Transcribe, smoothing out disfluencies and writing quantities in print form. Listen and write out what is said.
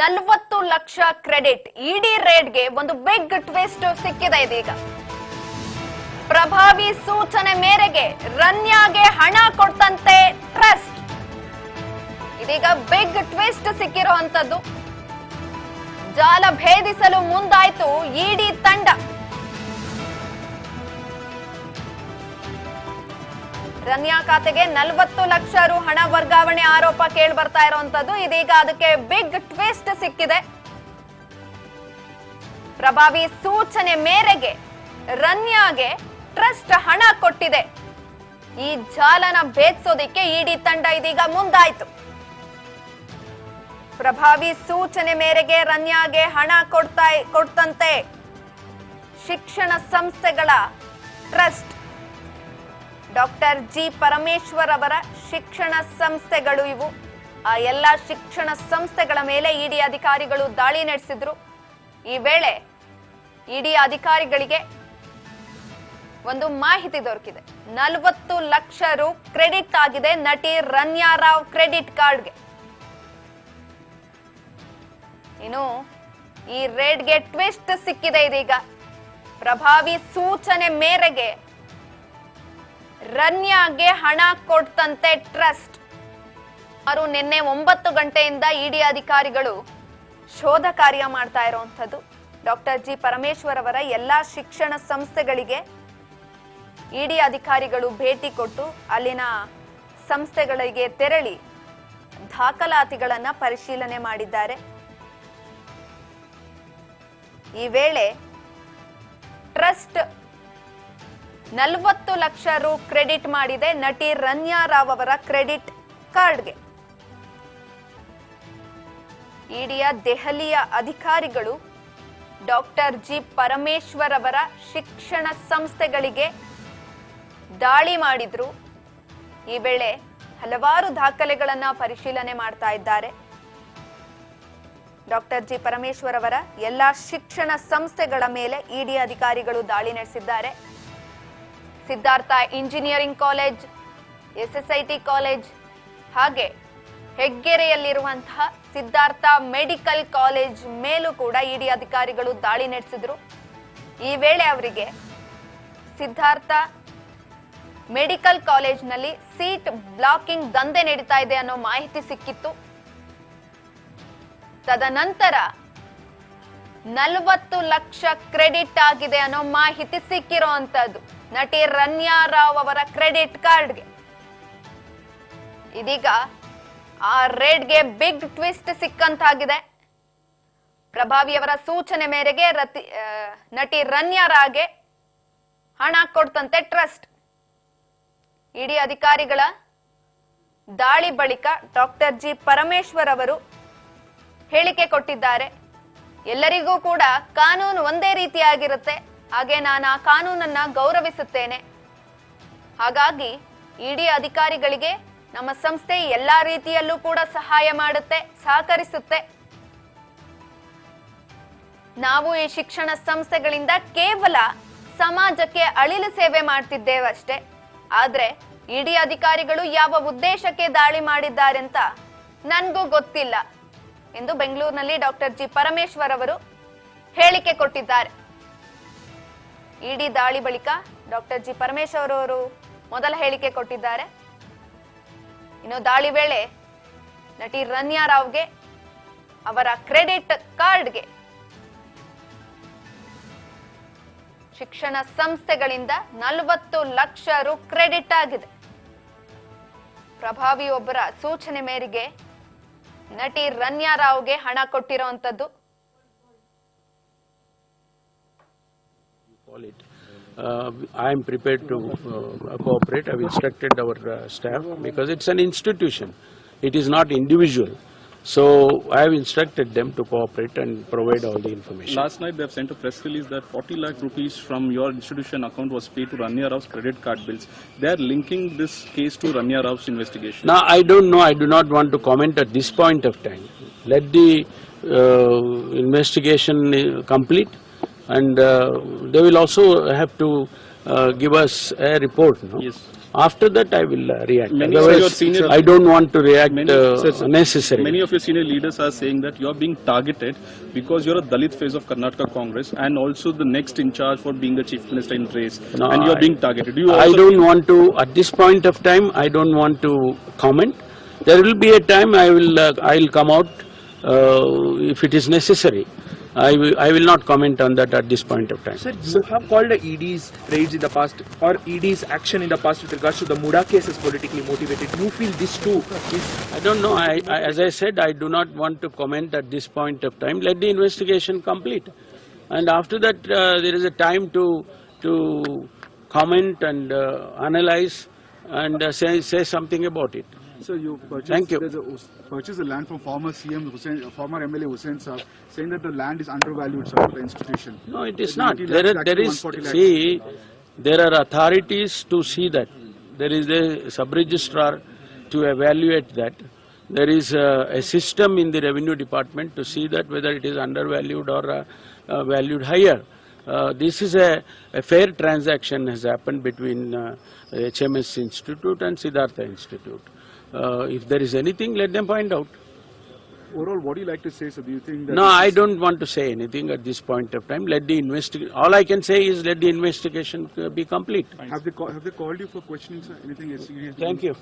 40 lakh credit ಇಡಿ ರೇಡ್ಗೆ ಒಂದು big twist ಸಿಕ್ಕಿದೆ ಇದೀಗ. ಪ್ರಭಾವಿ ಸೂಚನೆ ಮೇರೆಗೆ ರನ್ಯಾಗೆ ಹಣ ಕೊಡ್ತಂತೆ ಟ್ರಸ್ಟ್. ಇದೀಗ ಬಿಗ್ ಟ್ವಿಸ್ಟ್ ಸಿಕ್ಕಿರುವಂತದ್ದು. ಜಾಲ ಭೇದಿಸಲು ಮುಂದಾಯ್ತು ಇಡಿ ತಂಡ. ರನ್ಯಾ ಖಾತೆಗೆ 40 ಲಕ್ಷ ರು ಹಣ ವರ್ಗಾವಣೆ ಆರೋಪ ಕೇಳಿ ಬರ್ತಾ ಇರುವಂತದ್ದು. ಇದೀಗ ಅದಕ್ಕೆ ಬಿಗ್ ಟ್ವಿಸ್ಟ್ ಸಿಕ್ಕಿದೆ. ಪ್ರಭಾವಿ ಸೂಚನೆ ಮೇರೆಗೆ ರನ್ಯಾಗೆ ಟ್ರಸ್ಟ್ ಹಣ ಕೊಟ್ಟಿದೆ. ಈ ಜಾಲನ ಭೇದಿಸೋದಿಕ್ಕೆ ಇಡಿ ತಂಡ ಇದೀಗ ಮುಂದಾಯ್ತು. ಪ್ರಭಾವಿ ಸೂಚನೆ ಮೇರೆಗೆ ರನ್ಯಾಗೆ ಹಣ ಕೊಡ್ತಂತೆ ಶಿಕ್ಷಣ ಸಂಸ್ಥೆಗಳ ಟ್ರಸ್ಟ್. ಡಾಕ್ಟರ್ ಜಿ ಪರಮೇಶ್ವರ್ ಅವರ ಶಿಕ್ಷಣ ಸಂಸ್ಥೆಗಳು ಇವು. ಆ ಎಲ್ಲ ಶಿಕ್ಷಣ ಸಂಸ್ಥೆಗಳ ಮೇಲೆ ಇಡಿ ಅಧಿಕಾರಿಗಳು ದಾಳಿ ನಡೆಸಿದ್ರು. ಈ ವೇಳೆ ಇಡಿ ಅಧಿಕಾರಿಗಳಿಗೆ ಒಂದು ಮಾಹಿತಿ ದೊರಕಿದೆ. 40 ಲಕ್ಷ ರು ಕ್ರೆಡಿಟ್ ಆಗಿದೆ ನಟಿ ರನ್ಯಾ ರಾವ್ ಕ್ರೆಡಿಟ್ ಕಾರ್ಡ್ಗೆ. ಇನ್ನು ಈ ರೇಡ್ಗೆ ಟ್ವಿಸ್ಟ್ ಸಿಕ್ಕಿದೆ ಇದೀಗ. ಪ್ರಭಾವಿ ಸೂಚನೆ ಮೇರೆಗೆ ರನ್ಯಾಗೆ ಹಣ ಕೊಡ್ತಂತೆ ಟ್ರಸ್ಟ್. ಅವರು ನಿನ್ನೆ 9 ಗಂಟೆಯಿಂದ ಇಡಿ ಅಧಿಕಾರಿಗಳು ಶೋಧ ಕಾರ್ಯ ಮಾಡ್ತಾ ಇರುವಂತದ್ದು. ಡಾಕ್ಟರ್ ಜಿ ಪರಮೇಶ್ವರ್ ಅವರ ಎಲ್ಲಾ ಶಿಕ್ಷಣ ಸಂಸ್ಥೆಗಳಿಗೆ ಇಡಿ ಅಧಿಕಾರಿಗಳು ಭೇಟಿ ಕೊಟ್ಟು ಅಲ್ಲಿನ ಸಂಸ್ಥೆಗಳಿಗೆ ತೆರಳಿ ದಾಖಲಾತಿಗಳನ್ನ ಪರಿಶೀಲನೆ ಮಾಡಿದ್ದಾರೆ. ಈ ವೇಳೆ ಟ್ರಸ್ಟ್ 40 ಲಕ್ಷ ರು ಕ್ರೆಡಿಟ್ ಮಾಡಿದೆ ನಟಿ ರನ್ಯಾ ರಾವ್ ಅವರ ಕ್ರೆಡಿಟ್ ಕಾರ್ಡ್ಗೆ. ಇಡಿಯ ದೆಹಲಿಯ ಅಧಿಕಾರಿಗಳು ಡಾಕ್ಟರ್ ಜಿ ಪರಮೇಶ್ವರ್ ಅವರ ಶಿಕ್ಷಣ ಸಂಸ್ಥೆಗಳಿಗೆ ದಾಳಿ ಮಾಡಿದ್ರು. ಈ ವೇಳೆ ಹಲವಾರು ದಾಖಲೆಗಳನ್ನ ಪರಿಶೀಲನೆ ಮಾಡ್ತಾ ಇದ್ದಾರೆ. ಡಾಕ್ಟರ್ ಜಿ ಪರಮೇಶ್ವರ್ ಅವರ ಎಲ್ಲಾ ಶಿಕ್ಷಣ ಸಂಸ್ಥೆಗಳ ಮೇಲೆ ಇಡಿ ಅಧಿಕಾರಿಗಳು ದಾಳಿ ನಡೆಸಿದ್ದಾರೆ. Siddhartha engineering college, SSIT college, ಹಾಗೆ ಹೆಗ್ಗೆರೆಯಲ್ಲಿರುವಂತಹ ಸಿದ್ಧಾರ್ಥ ಮೆಡಿಕಲ್ ಕಾಲೇಜ್ ಮೇಲೂ ಕೂಡ ಇಡಿ ಅಧಿಕಾರಿಗಳು ದಾಳಿ ನಡೆಸಿದ್ರು. ಈ ವೇಳೆ ಅವರಿಗೆ ಸಿದ್ಧಾರ್ಥ ಮೆಡಿಕಲ್ ಕಾಲೇಜ್ನಲ್ಲಿ ಸೀಟ್ ಬ್ಲಾಕಿಂಗ್ ದಂಧೆ ನಡೀತಾ ಇದೆ ಅನ್ನೋ ಮಾಹಿತಿ ಸಿಕ್ಕಿತ್ತು. ತದನಂತರ 40 ಲಕ್ಷ ಕ್ರೆಡಿಟ್ ಆಗಿದೆ ಅನ್ನೋ ಮಾಹಿತಿ ಸಿಕ್ಕಿರುವಂತದ್ದು ನಟಿ ರನ್ಯಾ ರಾವ್ ಅವರ ಕ್ರೆಡಿಟ್ ಕಾರ್ಡ್ಗೆ. ಇದೀಗ ಆ ರೇಡ್ಗೆ ಬಿಗ್ ಟ್ವಿಸ್ಟ್ ಸಿಕ್ಕಂತಾಗಿದೆ. ಪ್ರಭಾವಿಯವರ ಸೂಚನೆ ಮೇರೆಗೆ ನಟಿ ರನ್ಯಾ ರಾವ್ಗೆ ಹಣ ಕೊಡ್ತಂತೆ ಟ್ರಸ್ಟ್. ಇಡಿ ಅಧಿಕಾರಿಗಳ ದಾಳಿ ಬಳಿಕ ಡಾಕ್ಟರ್ ಜಿ ಪರಮೇಶ್ವರ್ ಅವರು ಹೇಳಿಕೆ ಕೊಟ್ಟಿದ್ದಾರೆ. ಎಲ್ಲರಿಗೂ ಕೂಡ ಕಾನೂನು ಒಂದೇ ರೀತಿಯಾಗಿರುತ್ತೆ, ಹಾಗೆ ನಾನು ಆ ಕಾನೂನನ್ನ ಗೌರವಿಸುತ್ತೇನೆ. ಹಾಗಾಗಿ ಇಡಿ ಅಧಿಕಾರಿಗಳಿಗೆ ನಮ್ಮ ಸಂಸ್ಥೆ ಎಲ್ಲಾ ರೀತಿಯಲ್ಲೂ ಕೂಡ ಸಹಾಯ ಮಾಡುತ್ತೆ, ಸಹಕರಿಸುತ್ತೆ. ನಾವು ಈ ಶಿಕ್ಷಣ ಸಂಸ್ಥೆಗಳಿಂದ ಕೇವಲ ಸಮಾಜಕ್ಕೆ ಅಳಿಲು ಸೇವೆ ಮಾಡ್ತಿದ್ದೇವಷ್ಟೇ. ಆದ್ರೆ ಇಡಿ ಅಧಿಕಾರಿಗಳು ಯಾವ ಉದ್ದೇಶಕ್ಕೆ ದಾಳಿ ಮಾಡಿದ್ದಾರೆ ಅಂತ ನನ್ಗೂ ಗೊತ್ತಿಲ್ಲ ಎಂದು ಬೆಂಗಳೂರಿನಲ್ಲಿ ಡಾಕ್ಟರ್ ಜಿ ಪರಮೇಶ್ವರ್ ಅವರು ಹೇಳಿಕೆ ಕೊಟ್ಟಿದ್ದಾರೆ. ಇಡಿ ದಾಳಿ ಬಳಿಕ ಡಾಕ್ಟರ್ ಜಿ ಪರಮೇಶ್ವರ್ ಅವರು ಮೊದಲ ಹೇಳಿಕೆ ಕೊಟ್ಟಿದ್ದಾರೆ. ಇನ್ನು ದಾಳಿ ವೇಳೆ ನಟಿ ರನ್ಯಾ ರಾವ್ಗೆ ಅವರ ಕ್ರೆಡಿಟ್ ಕಾರ್ಡ್ಗೆ ಶಿಕ್ಷಣ ಸಂಸ್ಥೆಗಳಿಂದ 40 ಲಕ್ಷ ರು ಕ್ರೆಡಿಟ್ ಆಗಿದೆ. ಪ್ರಭಾವಿಯೊಬ್ಬರ ಸೂಚನೆ ಮೇರೆಗೆ ನಟಿ ರನ್ಯಾ ರಾವ್ಗೆ ಹಣ ಕೊಟ್ಟಿರುವಂತದ್ದು. I am prepared to cooperate. I have instructed our staff because it's an institution. It is not individual. So I have instructed them to cooperate and provide all the information. Last night they have sent a press release that 40 lakh rupees from your institution account was paid to Ranya Raw's credit card bills. They are linking this case to Ranya Raw's investigation. Now I don't know. I do not want to comment at this point of time. Let the investigation complete, and they will also have to give us a report. No? Yes. After that, I will react. Many of your Otherwise, senior- I don't want to react Many- unnecessarily. Many of your senior leaders are saying that you are being targeted because you're a Dalit face of Karnataka Congress and also the next in charge for being the chief minister in race, No, and you are I- being targeted. Do you I also don't want to, at this point of time, I don't want to comment. There will be a time I will come out if it is necessary. I will not comment on that at this point of time. Sir, you have called the ED's raids in the past or ED's action in the past with regards to the Muda case as politically motivated. You feel this too is I don't know. As I said, I do not want to comment at this point of time. Let the investigation complete, and after that, there is a time to comment and analyze and say something about it. So you purchased, Thank you. Purchased the land from former CM Hussain, former MLA Hussain Saab, saying that the land is undervalued, sir, for the institution. No, it is 90 not. lakhs There to is, 140 lakhs. see, there are authorities to see that. There is a sub-registrar to evaluate that. There is a system in the revenue department to see that whether it is undervalued or valued higher. This is a fair transaction has happened between HMS Institute and Siddhartha Institute. If there is anything, let them find out. Overall, what do you like to say, sir? Do you think that... No, I don't want to say anything at this point of time. Let the all I can say is let the investigation be complete. Have they called you for questioning, sir? Anything serious? Thank you.